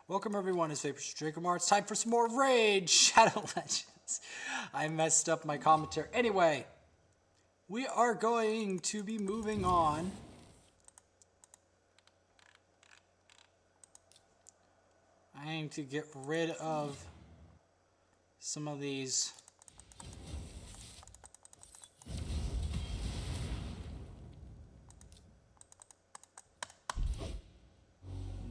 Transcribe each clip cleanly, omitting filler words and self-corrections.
Welcome everyone, it's Vapor Draco Mar. It's time for some more Raid Shadow Legends. I messed up my commentary. Anyway, we are going to be moving on. I need to get rid of some of these.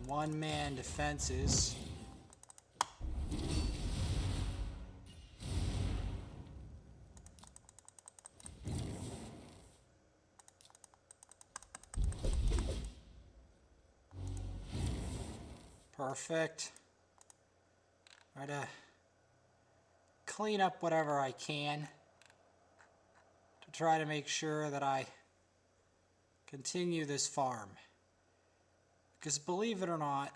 One-man defenses. Perfect. Try to clean up whatever I can to try to make sure that I continue this farm. Because believe it or not,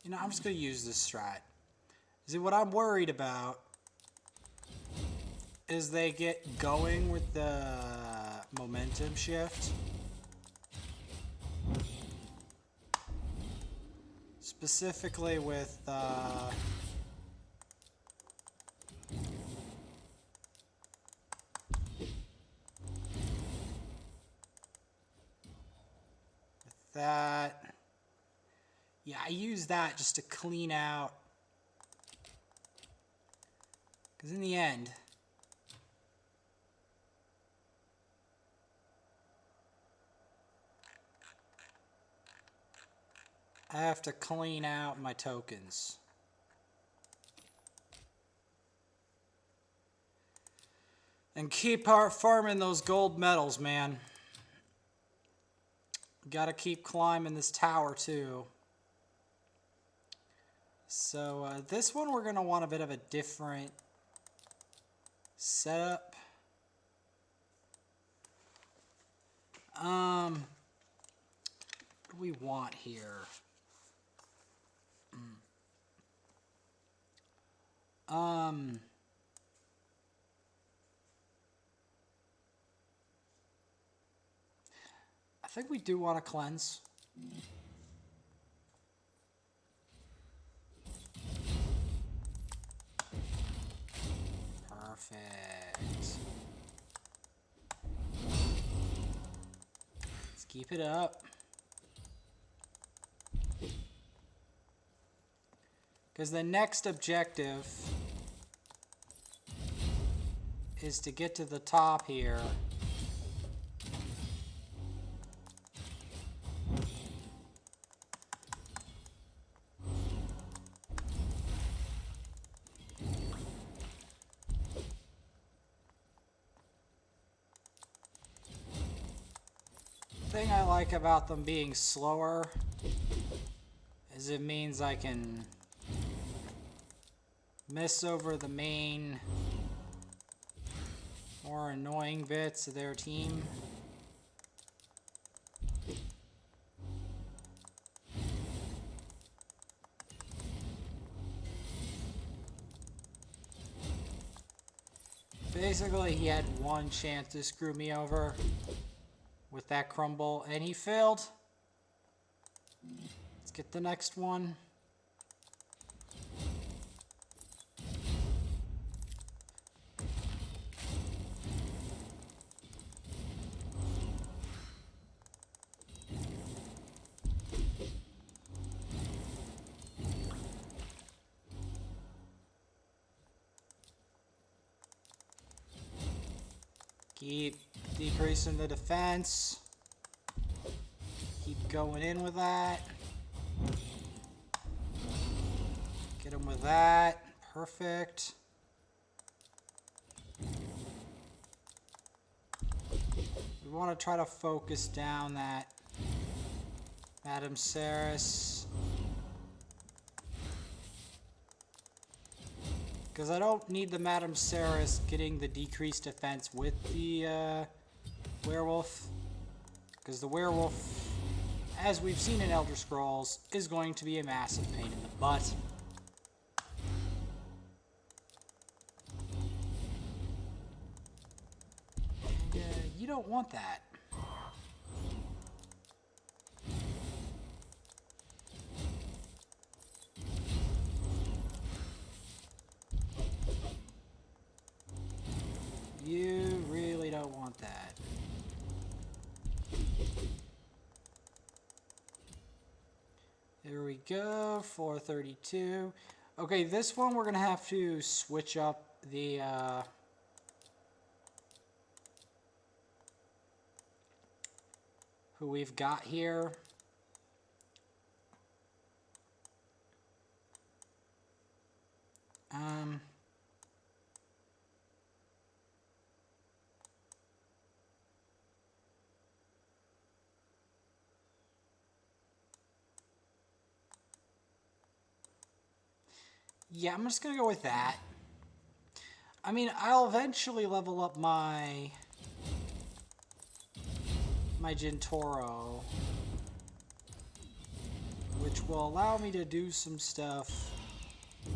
I'm just going to use this strat. See, what I'm worried about is they get going with the momentum shift. Specifically with that. Yeah, I use that just to clean out. Because in the end, I have to clean out my tokens. And keep farming those gold medals, man. Gotta keep climbing this tower too. So this one we're gonna want a bit of a different setup. What do we want here? I think we do want to cleanse. Perfect. Let's keep it up. Because the next objective is to get to the top here. The thing I like about them being slower is it means I can miss over the main, more annoying bits of their team. Basically, he had one chance to screw me over with that crumble, and he failed. Let's get the next one. Keep decreasing the defense. Keep going in with that. Get him with that. Perfect. We want to try to focus down that Madame Ceres. Because I don't need the Madame Ceres getting the decreased defense with the werewolf. Because the werewolf, as we've seen in Elder Scrolls, is going to be a massive pain in the butt. And you don't want that. There we go, 432. Okay, this one we're going to have to switch up the... who we've got here. Yeah, I'm just gonna go with that. I mean, I'll eventually level up my Gintoro, which will allow me to do some stuff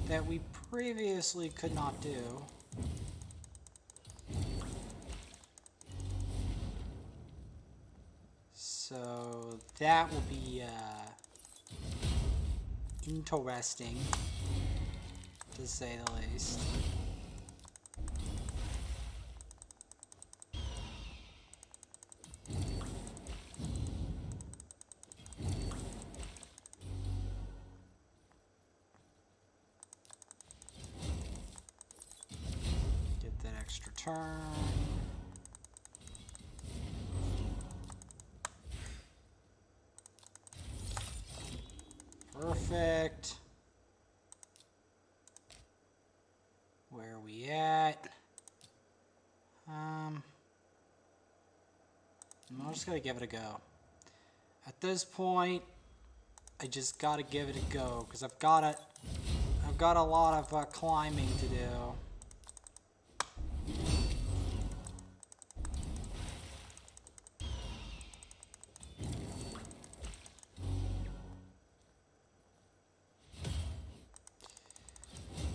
that we previously could not do. So that will be interesting, to say the least. Get that extra turn. Perfect. Where are we at? I'm just gonna give it a go. At this point, I just gotta give it a go because I've got a lot of climbing to do.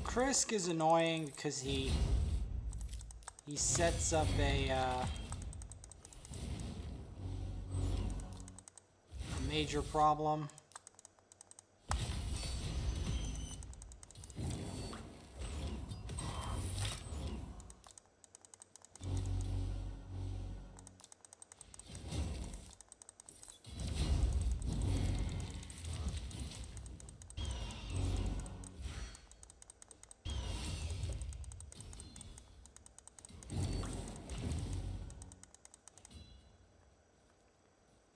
Krisk is annoying because he sets up a major problem.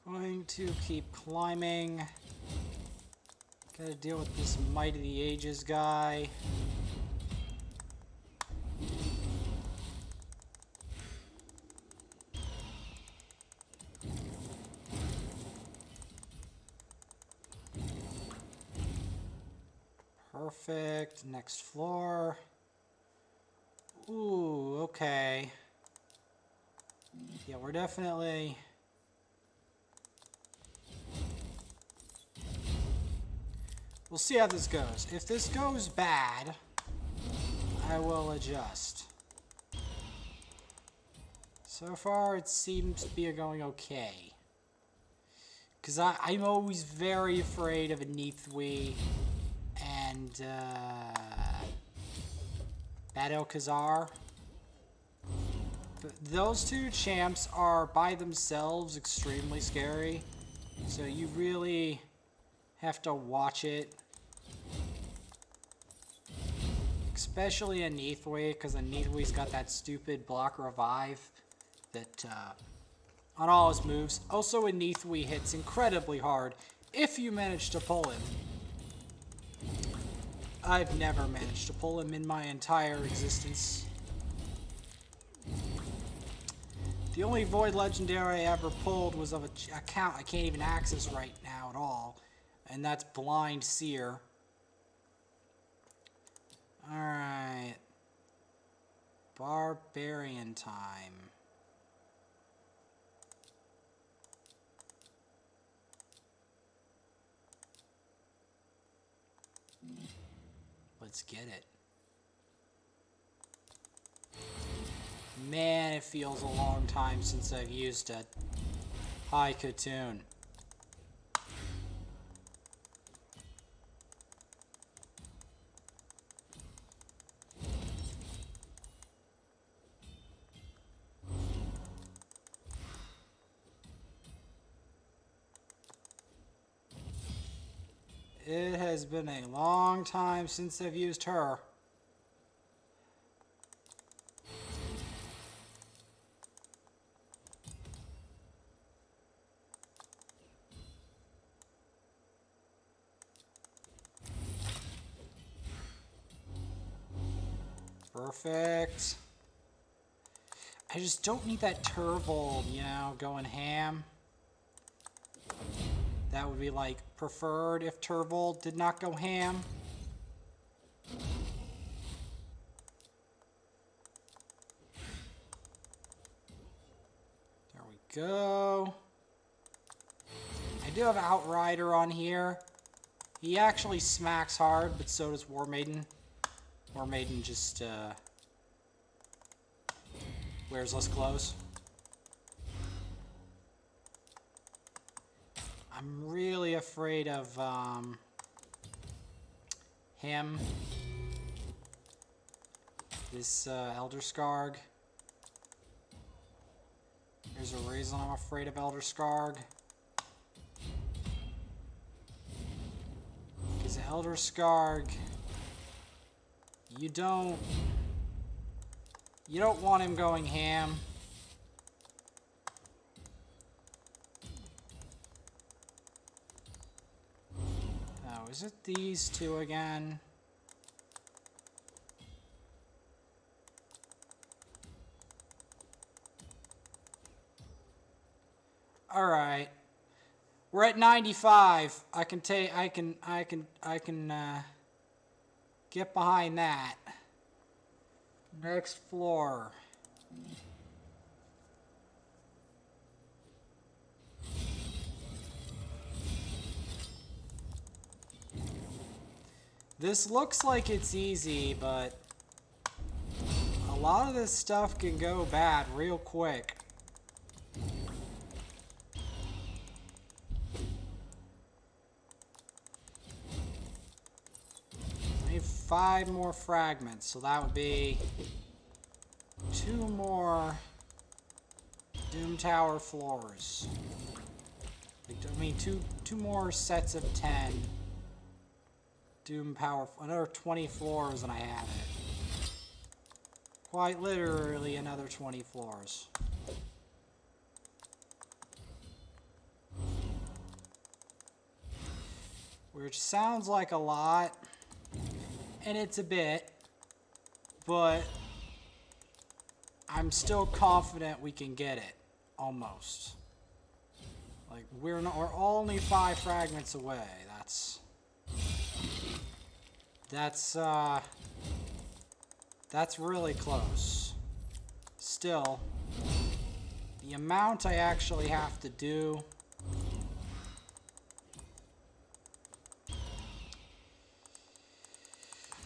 Going to keep climbing. Gotta deal with this Might of the Ages guy. Perfect. Next floor. Ooh, okay. Yeah, we're definitely... We'll see how this goes. If this goes bad, I will adjust. So far, it seems to be going okay. Because I'm always very afraid of a Neithwi and Bad-el-Khazar. But those two champs are by themselves extremely scary. So you really have to watch it. Especially a Neithwi, because a Neithwi's got that stupid block revive that on all his moves. Also, a Neithwi hits incredibly hard if you manage to pull him. I've never managed to pull him in my entire existence. The only Void Legendary I ever pulled was of an account I can't even access right now at all, and that's Blind Seer. Alright. Barbarian time. Let's get it. Man, it feels a long time since I've used a High Khatun. It has been a long time since I've used her. Perfect. I just don't need that Turvold, you know, going ham. That would be like preferred if Turvold did not go ham. There we go. I do have Outrider on here. He actually smacks hard, but so does War Maiden. War Maiden just wears less clothes. I'm really afraid of him. This Elder Skarg. There's a reason I'm afraid of Elder Skarg. Because Elder Skarg, you don't want him going ham. Oh, is it these two again? All right. We're at 95. I can get behind that. Next floor. This looks like it's easy, but a lot of this stuff can go bad real quick. I need 5 more fragments, so that would be 2 more Doom Tower floors. I mean, two more sets of 10 Doom Power, another 20 floors, and I have it. Quite literally another 20 floors. Which sounds like a lot, and it's a bit, but I'm still confident we can get it, almost. Like, we're only 5 fragments away. That's really close. Still, the amount I actually have to do,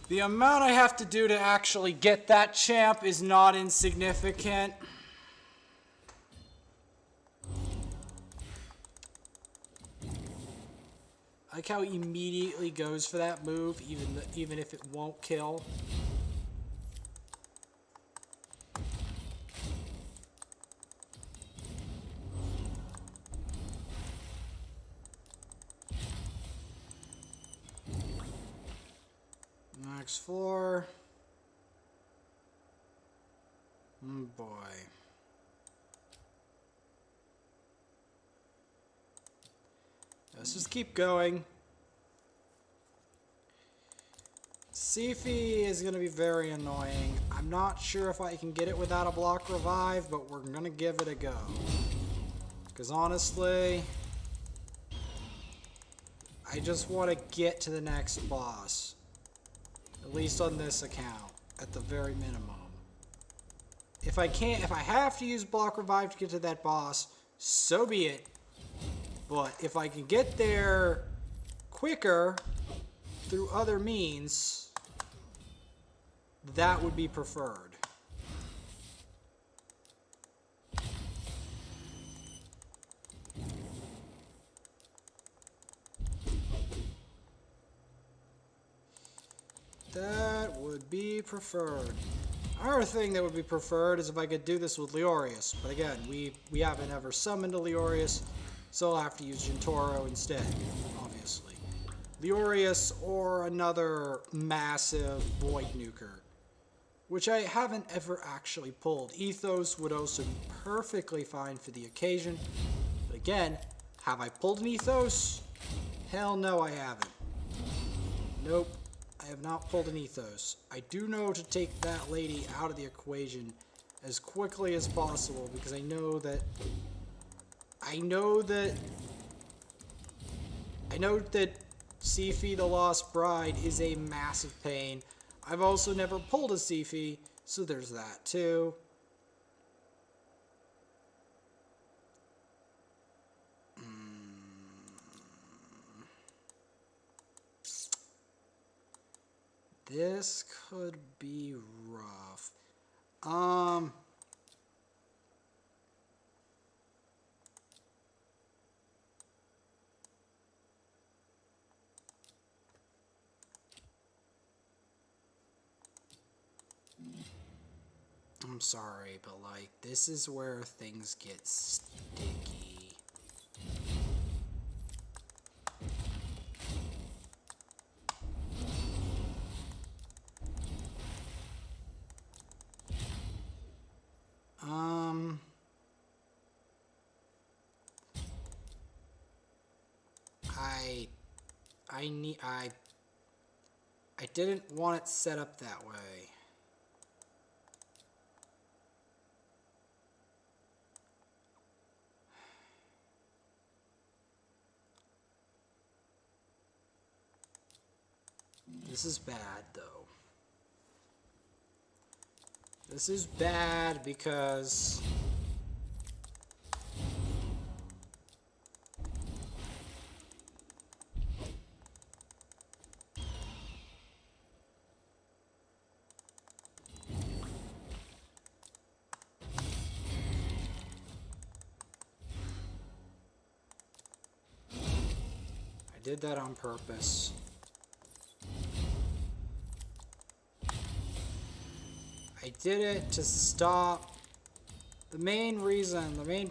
to actually get that champ is not insignificant. I like how he immediately goes for that move, even if it won't kill. Next floor. Oh boy. Let's just keep going. Siphi is going to be very annoying. I'm not sure if I can get it without a block revive, but we're going to give it a go. Because honestly, I just want to get to the next boss. At least on this account, at the very minimum. If I have to use block revive to get to that boss, so be it. But if I can get there quicker through other means, that would be preferred. That would be preferred. Another thing that would be preferred is if I could do this with Leorius. But again, we haven't ever summoned a Leorius, so I'll have to use Jintoro instead, obviously. Leorius or another massive void nuker, which I haven't ever actually pulled. Ethos would also be perfectly fine for the occasion, but again, have I pulled an Ethos? Hell no, I haven't. Nope, I have not pulled an Ethos. I do know to take that lady out of the equation as quickly as possible because I know that Sifi the Lost Bride is a massive pain. I've also never pulled a Sifi, so there's that too. This could be rough. I'm sorry, but like, this is where things get sticky. I didn't want it set up that way. This is bad, though. This is bad because I did that on purpose. I did it to stop. The main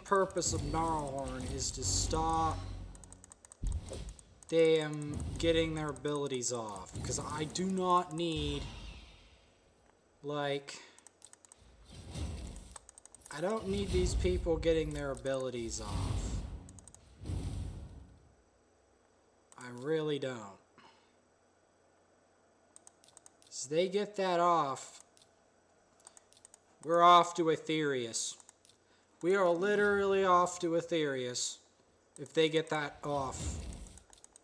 purpose of Gnarlhorn is to stop them getting their abilities off. Because I do not need, like, I don't need these people getting their abilities off. I really don't. As they get that off, we're off to Aetherius. We are literally off to Aetherius if they get that off.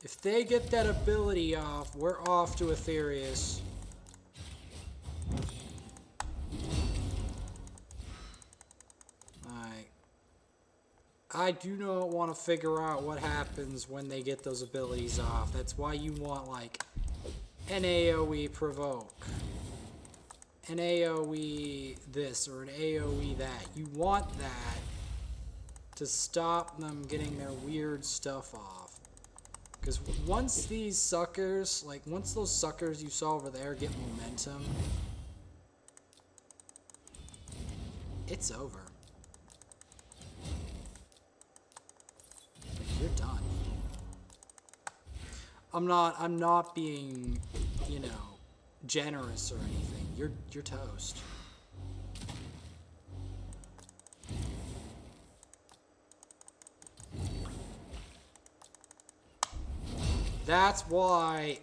If they get that ability off, we're off to Aetherius. I do not want to figure out what happens when they get those abilities off. That's why you want, like, an AoE provoke, an AoE this, or an AoE that. You want that to stop them getting their weird stuff off. Because once these suckers, like, once those suckers you saw over there get momentum, it's over. You're done. I'm not being, you know, generous or anything. You're toast. That's why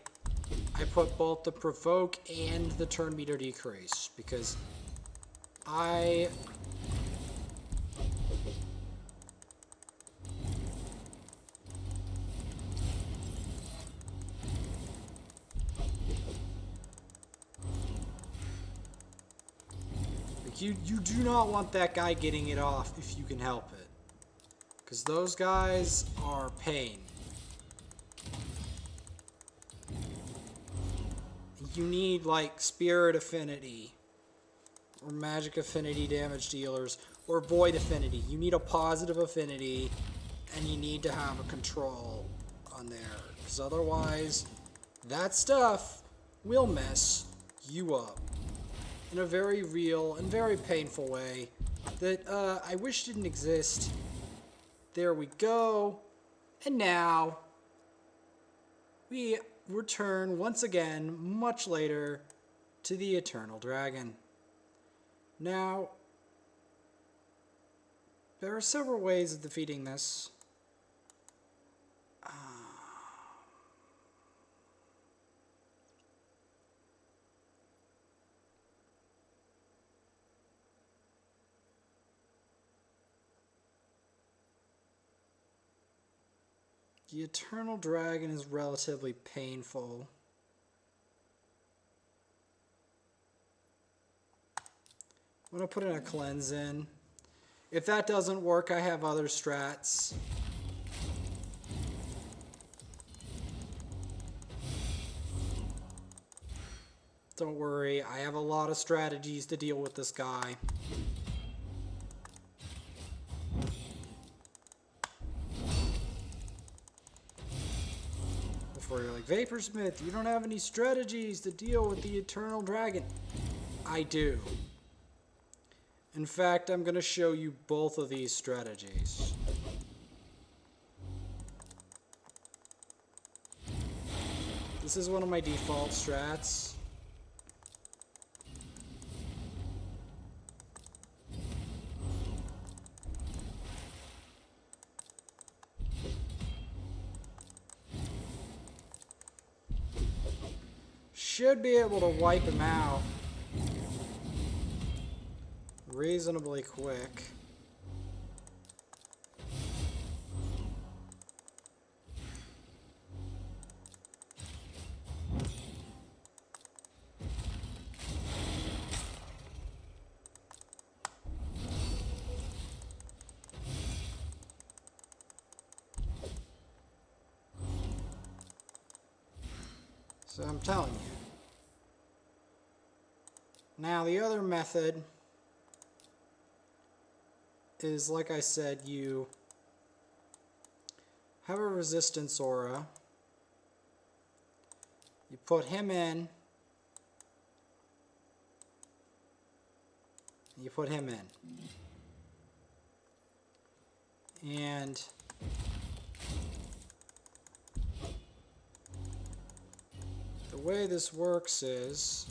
I put both the provoke and the turn meter decrease, because you do not want that guy getting it off if you can help it. Because those guys are pain. You need, like, Spirit Affinity, or Magic Affinity damage dealers, or Void Affinity. You need a positive affinity, and you need to have a control on there. Because otherwise, that stuff will mess you up in a very real and very painful way that I wish didn't exist. There we go. And now we return once again, much later, to the Eternal Dragon. Now, there are several ways of defeating this. The Eternal Dragon is relatively painful. I'm going to put in a cleanse in. If that doesn't work, I have other strats. Don't worry, I have a lot of strategies to deal with this guy. Before you're like, Vaporsmith, you don't have any strategies to deal with the Eternal Dragon. I do. In fact, I'm going to show you both of these strategies. This is one of my default strats. Should be able to wipe him out reasonably quick. So I'm telling you. Now the other method is, like I said, you have a resistance aura. You put him in. You put him in. And the way this works is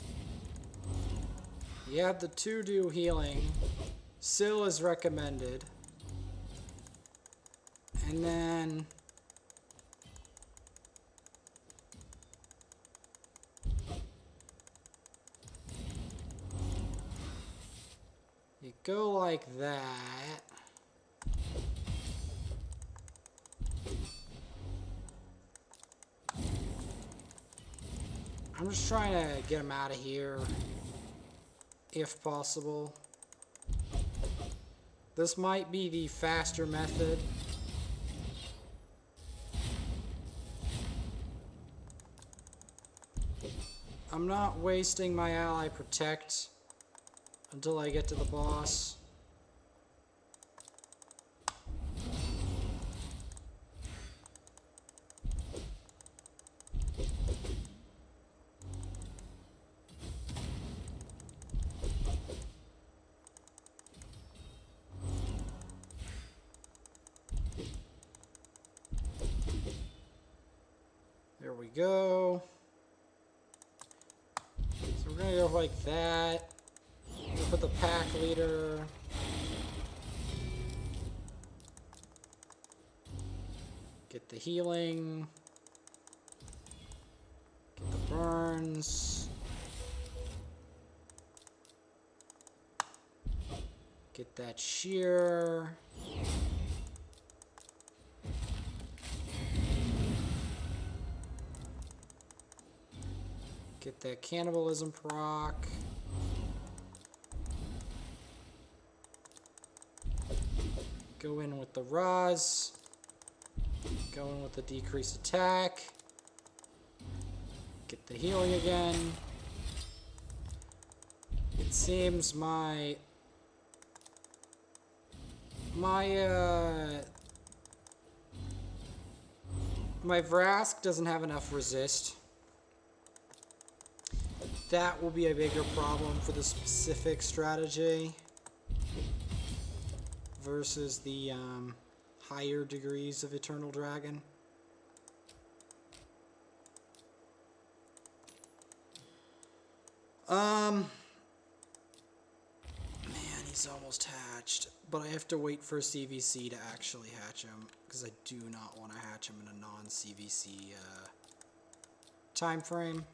you have the 2-do healing. Syl is recommended. And then you go like that. I'm just trying to get him out of here if possible. This might be the faster method. I'm not wasting my ally protect until I get to the boss. There we go. So we're gonna go like that. We'll put the pack leader. Get the healing. Get the burns. Get that shear. Get that cannibalism proc. Go in with the Raz. Go in with the decreased attack. Get the healing again. It seems my Vrask doesn't have enough resist. That will be a bigger problem for the specific strategy versus the higher degrees of Eternal Dragon. Man, he's almost hatched. But I have to wait for CVC to actually hatch him, because I do not want to hatch him in a non-CVC time frame.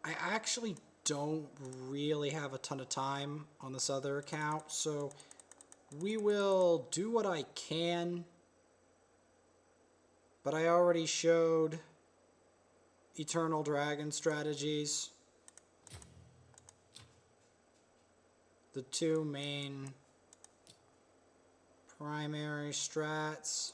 I actually don't really have a ton of time on this other account, so we will do what I can. But I already showed Eternal Dragon strategies. The two main primary strats.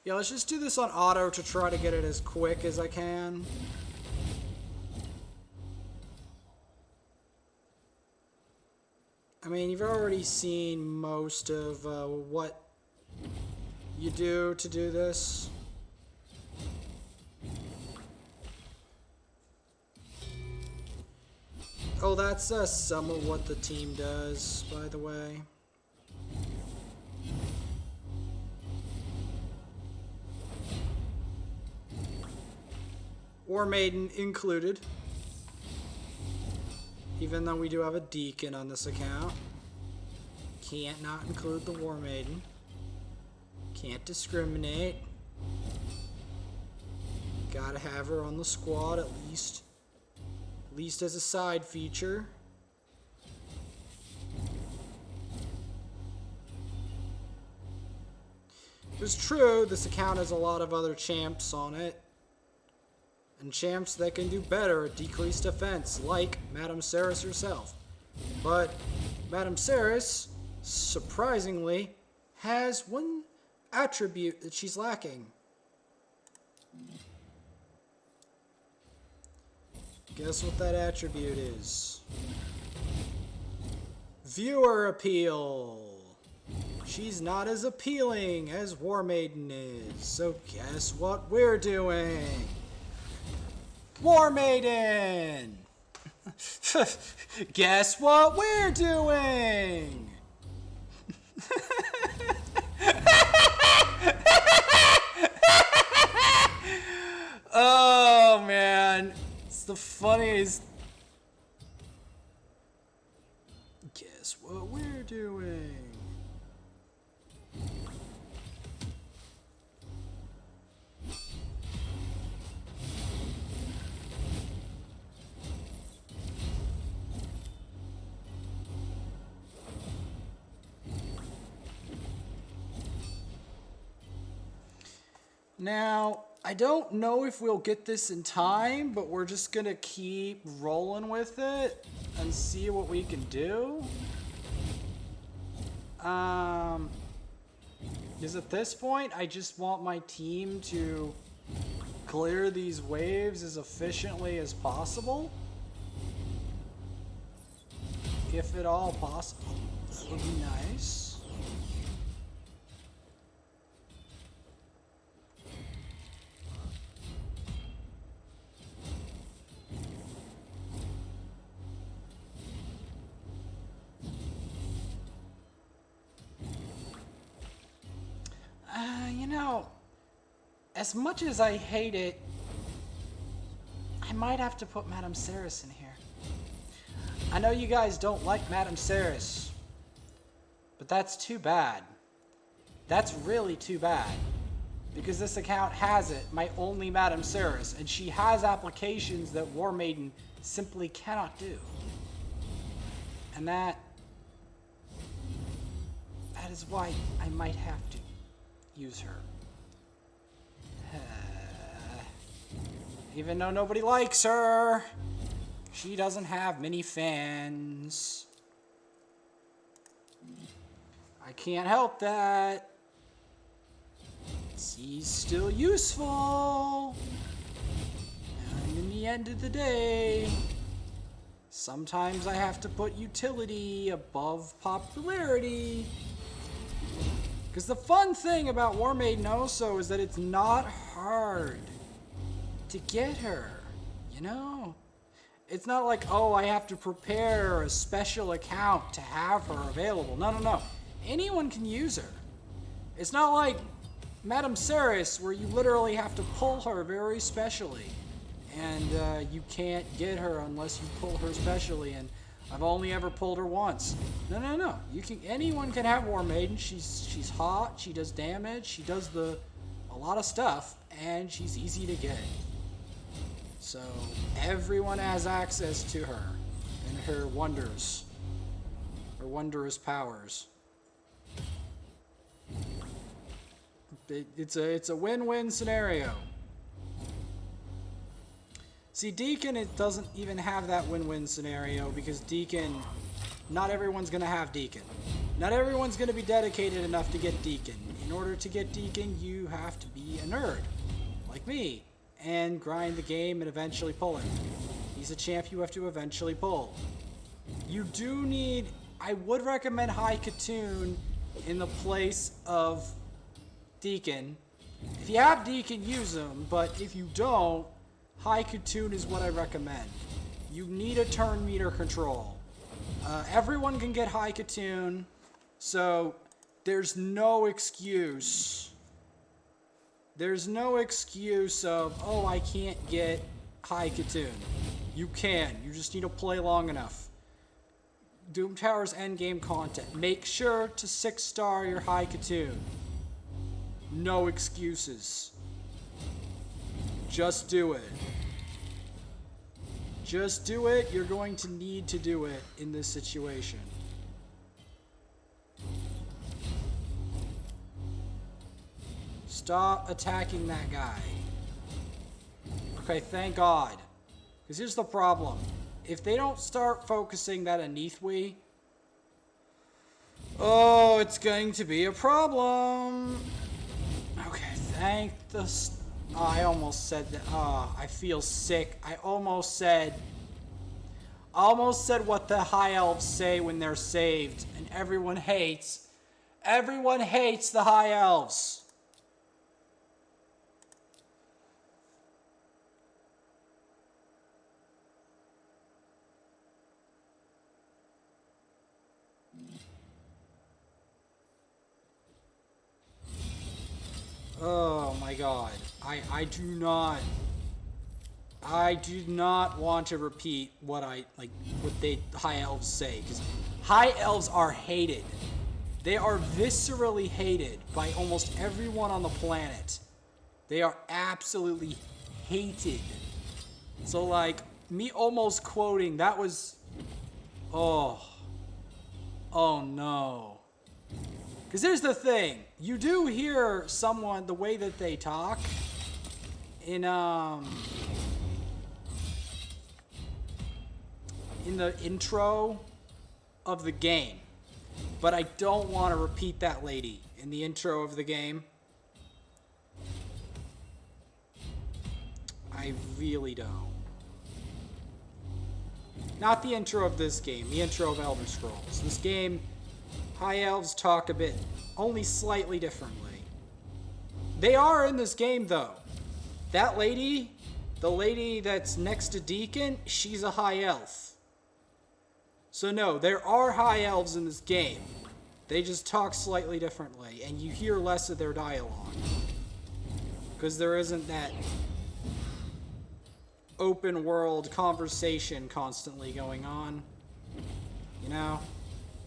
Yeah, let's just do this on auto to try to get it as quick as I can. I mean, you've already seen most of what you do to do this. Oh, that's some of what the team does, by the way. War Maiden included. Even though we do have a Deacon on this account. Can't not include the War Maiden. Can't discriminate. Gotta have her on the squad at least. At least as a side feature. It's true, this account has a lot of other champs on it. And champs that can do better at decreased defense, like Madame Seris herself. But Madame Seris, surprisingly, has one attribute that she's lacking. Guess what that attribute is? Viewer appeal. She's not as appealing as War Maiden is. So guess what we're doing? War Maiden! Guess what we're doing? Oh man, it's the funniest. Guess what we're doing? Now, I don't know if we'll get this in time, but we're just gonna keep rolling with it and see what we can do. Because at this point, I just want my team to clear these waves as efficiently as possible. If at all possible. That would be nice. You know, as much as I hate it, I might have to put Madame Seris in here. I know you guys don't like Madame Seris, but that's too bad. That's really too bad. Because this account has it, my only Madame Seris, and she has applications that War Maiden simply cannot do. And that is why I might have to use her. Even though nobody likes her, she doesn't have many fans. I can't help that. She's still useful. And in the end of the day, sometimes I have to put utility above popularity. Because the fun thing about War Maiden also is that it's not hard. to get her, you know? It's not like, oh, I have to prepare a special account to have her available. No, no, no. Anyone can use her. It's not like Madame Ceres, where you literally have to pull her very specially. And you can't get her unless you pull her specially. And I've only ever pulled her once. No, no, no. Anyone can have War Maiden. She's hot. She does damage. She does a lot of stuff, and she's easy to get. So everyone has access to her and her wonders, her wondrous powers. It's a win-win scenario. See, Deacon, it doesn't even have that win-win scenario because Deacon, not everyone's going to have Deacon. Not everyone's going to be dedicated enough to get Deacon. In order to get Deacon, you have to be a nerd, like me, and grind the game and eventually pull him. He's a champ you have to eventually pull. You do need, I would recommend High Katoon in the place of Deacon. If you have Deacon, use him, but if you don't, High Katoon is what I recommend. You need a turn meter control. Everyone can get High Katoon, so there's no excuse. There's no excuse of, oh, I can't get High Katoon. You can. You just need to play long enough. Doom Tower's endgame content. Make sure to 6-star your High Katoon. No excuses. Just do it. Just do it. You're going to need to do it in this situation. Stop attacking that guy. Okay, thank God. Because here's the problem. If they don't start focusing that Anithwi, oh, it's going to be a problem. Okay, thank the... Oh, I almost said that. Oh, I feel sick. I almost said what the High Elves say when they're saved. And everyone hates the High Elves. Oh my God. I do not want to repeat what the High Elves say, because High Elves are hated. They are viscerally hated by almost everyone on the planet. They are absolutely hated. So like me almost quoting, that was, oh no. Because here's the thing, you do hear someone, the way that they talk, in the intro of the game. But I don't want to repeat that lady in the intro of the game. I really don't. Not the intro of this game, the intro of Elder Scrolls. This game, High Elves talk a bit, only slightly differently. They are in this game, though. That lady, the lady that's next to Deacon, she's a High Elf. So no, there are High Elves in this game. They just talk slightly differently, and you hear less of their dialogue. Because there isn't that open world conversation constantly going on. You know?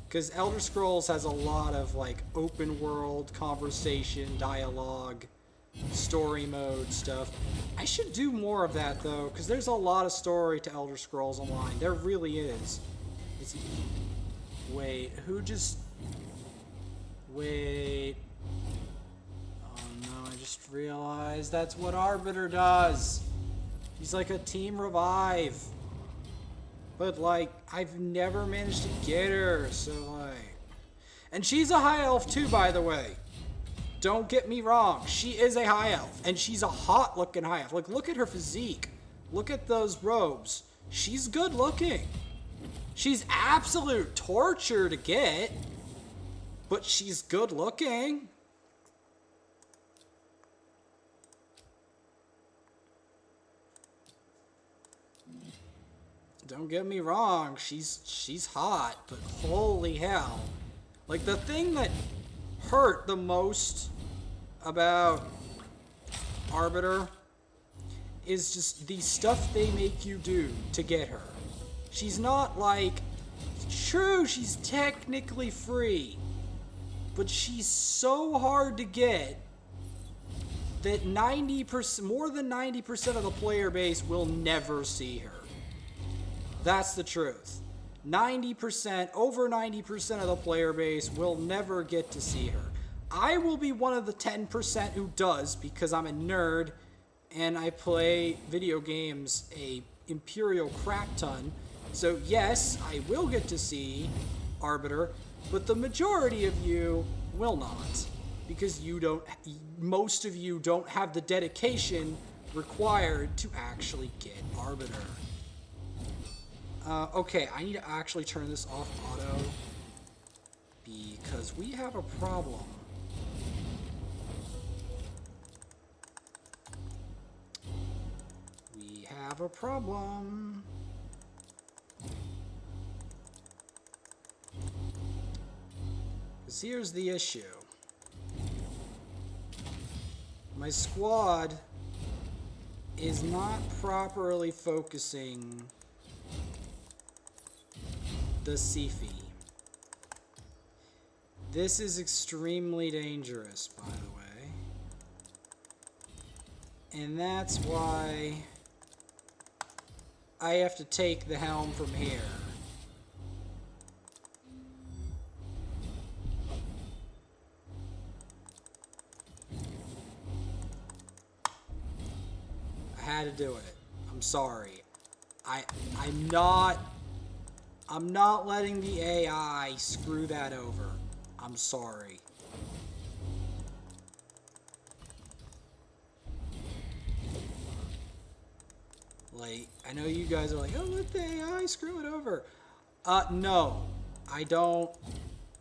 Because Elder Scrolls has a lot of like open world conversation, dialogue, story mode stuff. I should do more of that though, because there's a lot of story to Elder Scrolls Online. There really is. Wait, who just... Wait. Oh no, I just realized that's what Arbiter does. He's like a team revive. But like, I've never managed to get her, so like... And she's a High Elf too, by the way. Don't get me wrong, she is a High Elf, and she's a hot looking High Elf. Like, look at her physique. Look at those robes. She's good looking. She's absolute torture to get, but she's good looking. don't get me wrong, she's hot, but holy hell. Like, the thing that hurt the most about Arbiter is just the stuff they make you do to get her. She's not like, true, she's technically free, but she's so hard to get that 90%, more than 90% of the player base will never see her. That's the truth. 90%, over 90% of the player base will never get to see her. I will be one of the 10% who does, because I'm a nerd and I play video games a imperial crap ton. So yes, I will get to see Arbiter, but the majority of you will not, because most of you don't have the dedication required to actually get Arbiter. Okay, I need to actually turn this off auto, because we have a problem. We have a problem. Because here's the issue. My squad is not properly focusing the Siphi. This is extremely dangerous, by the way. And that's why I have to take the helm from here. I had to do it. I'm sorry. I'm not letting the AI screw that over. I'm sorry. Like, I know you guys are like, oh, let the AI screw it over. No. I don't.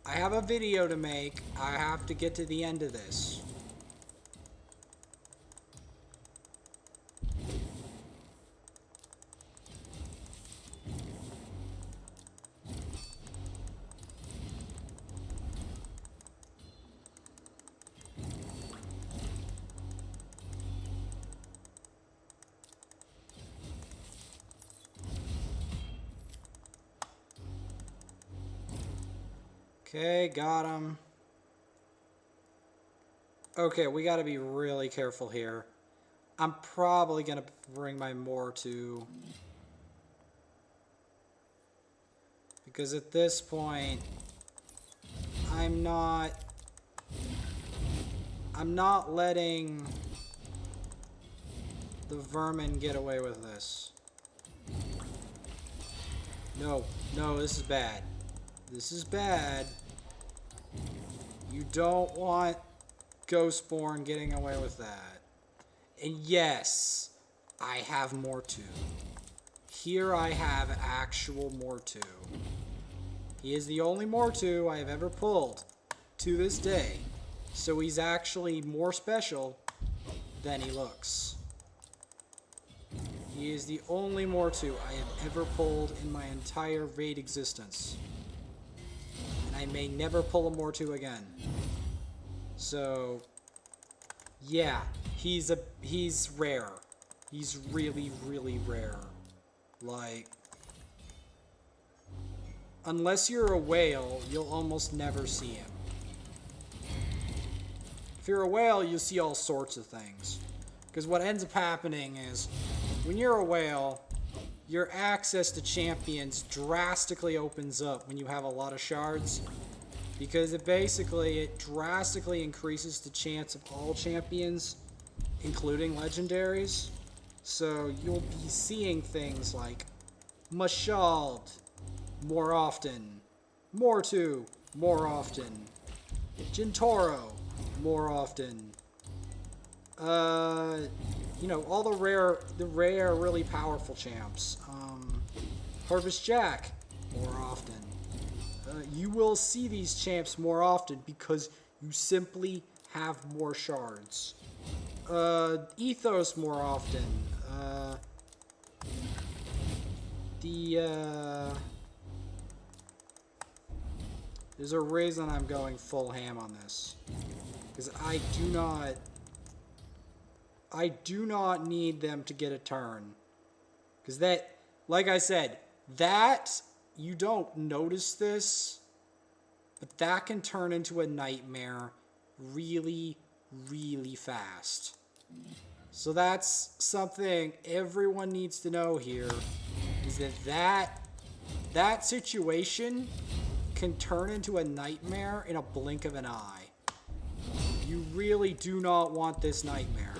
I have a video to make. I have to get to the end of this. Okay, got him. Okay, we gotta be really careful here. I'm probably gonna bring my Mortu, because at this point, I'm not letting the vermin get away with this. No, this is bad. This is bad. You don't want Ghostborn getting away with that. And yes, I have Mortu. Here I have actual Mortu. He is the only Mortu I have ever pulled to this day. So he's actually more special than he looks. He is the only Mortu I have ever pulled in my entire raid existence. I may never pull a Mortu again. So, yeah, he's rare. He's really, really rare. Like, unless you're a whale, you'll almost never see him. If you're a whale, you'll see all sorts of things. Because what ends up happening is, when you're a whale, your access to champions drastically opens up when you have a lot of shards, because it drastically increases the chance of all champions, including legendaries. So you'll be seeing things like Mashald more often, Mortu more often, Jintoro more often. You know, all the rare, really powerful champs. Harvest Jack, more often. You will see these champs more often because you simply have more shards. Ethos more often. There's a reason I'm going full ham on this. Because I do not need them to get a turn. Because that, like I said, that, you don't notice this, but that can turn into a nightmare really, really fast. So that's something everyone needs to know here, is that situation can turn into a nightmare in a blink of an eye. You really do not want this nightmare.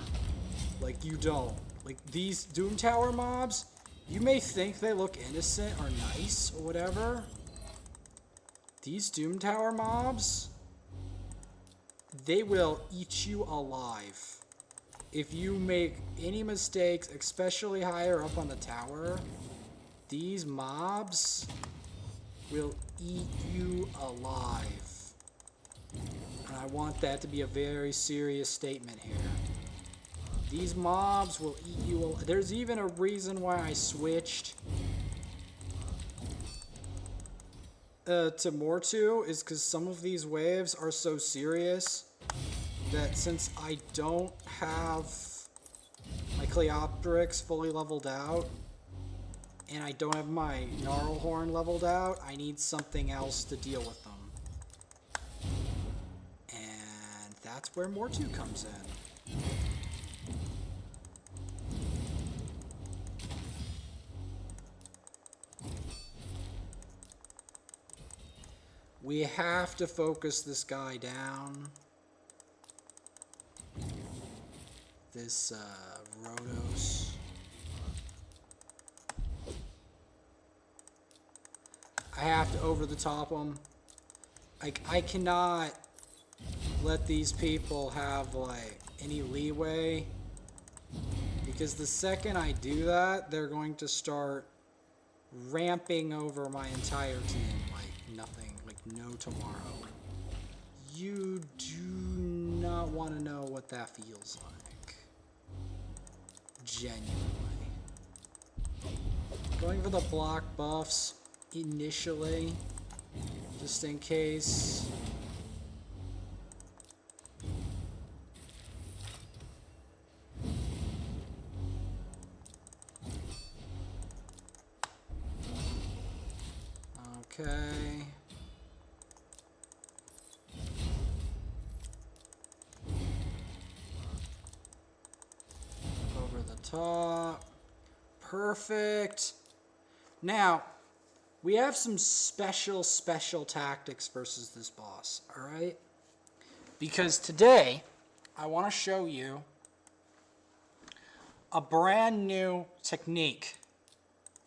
Like, you don't. Like, these Doom Tower mobs, you may think they look innocent or nice or whatever. These Doom Tower mobs, they will eat you alive. If you make any mistakes, especially higher up on the tower, these mobs will eat you alive. And I want that to be a very serious statement here. These mobs will eat you alive. There's even a reason why I switched to Mortu, is because some of these waves are so serious that since I don't have my Cleopteryx fully leveled out, and I don't have my Gnarlhorn leveled out, I need something else to deal with them. And that's where Mortu comes in. We have to focus this guy down. This Rhodos. I have to over the top him. I cannot let these people have like any leeway, because the second I do that, they're going to start ramping over my entire team like nothing, like no tomorrow. You do not want to know what that feels like. Genuinely. Going for the block buffs initially, just in case. Okay. Over the top. Perfect. Now, we have some special tactics versus this boss, alright? Because today, I want to show you a brand new technique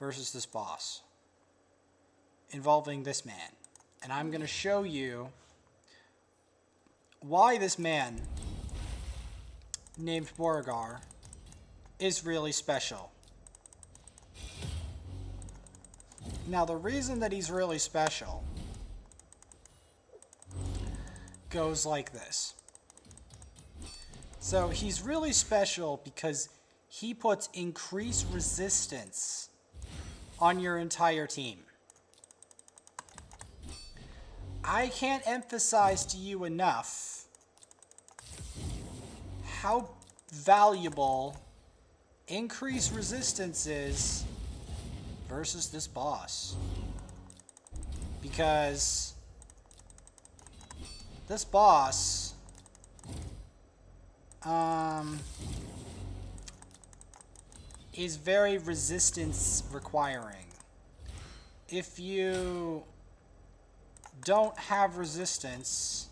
versus this boss, involving this man. And I'm going to show you why this man, named Beauregard, is really special. Now, the reason that he's really special goes like this. So, he's really special because he puts increased resistance on your entire team. I can't emphasize to you enough how valuable increased resistance is versus this boss. Because this boss is very resistance requiring. If you don't have resistance,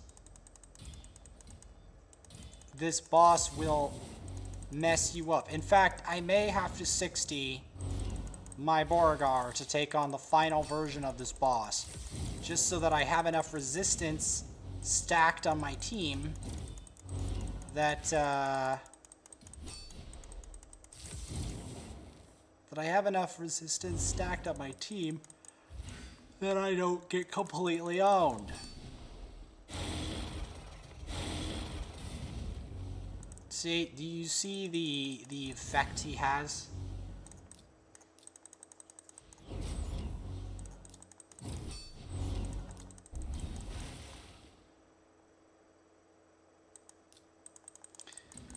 this boss will mess you up. In fact, I may have to 60 my Beauregard to take on the final version of this boss, just so that I have enough resistance stacked on my team that I have enough resistance stacked on my team that I don't get completely owned. See, do you see the effect he has?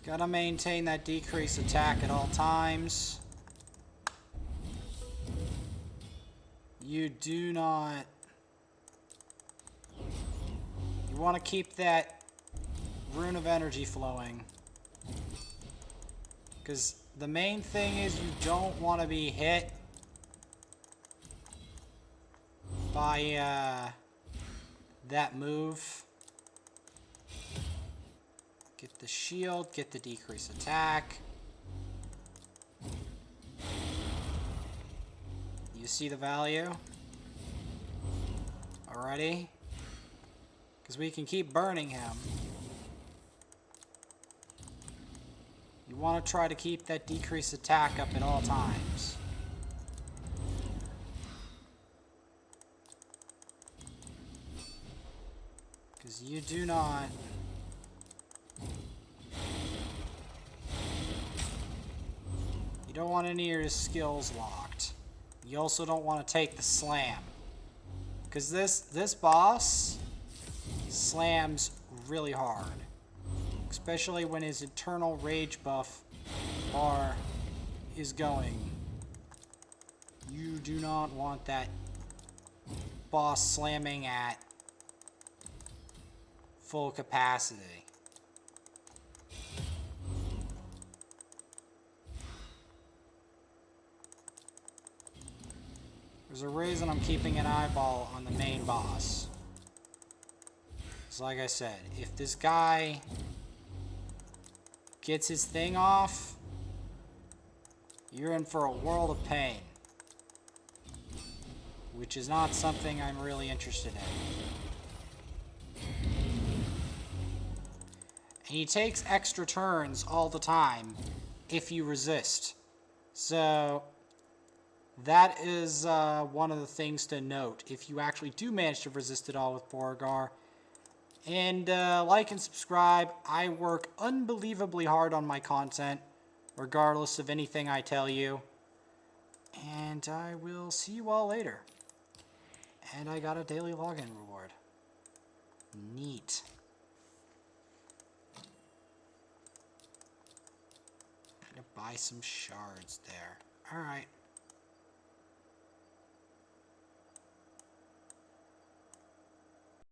Gotta maintain that decrease attack at all times. You do not... You want to keep that rune of energy flowing. Because the main thing is you don't want to be hit by that move. Get the shield, get the decrease attack. You see the value already? Because we can keep burning him. You want to try to keep that decrease attack up at all times. Because you do not... You don't want any of your skills locked. You also don't want to take the slam. Because this boss slams really hard. Especially when his internal rage buff bar is going. You do not want that boss slamming at full capacity. There's a reason I'm keeping an eyeball on the main boss. It's like I said, if this guy gets his thing off, you're in for a world of pain. Which is not something I'm really interested in. And he takes extra turns all the time if you resist. So that is one of the things to note if you actually do manage to resist it all with Beauregard. And like and subscribe. I work unbelievably hard on my content, regardless of anything I tell you. And I will see you all later. And I got a daily login reward. Neat. I'm gonna buy some shards there. Alright.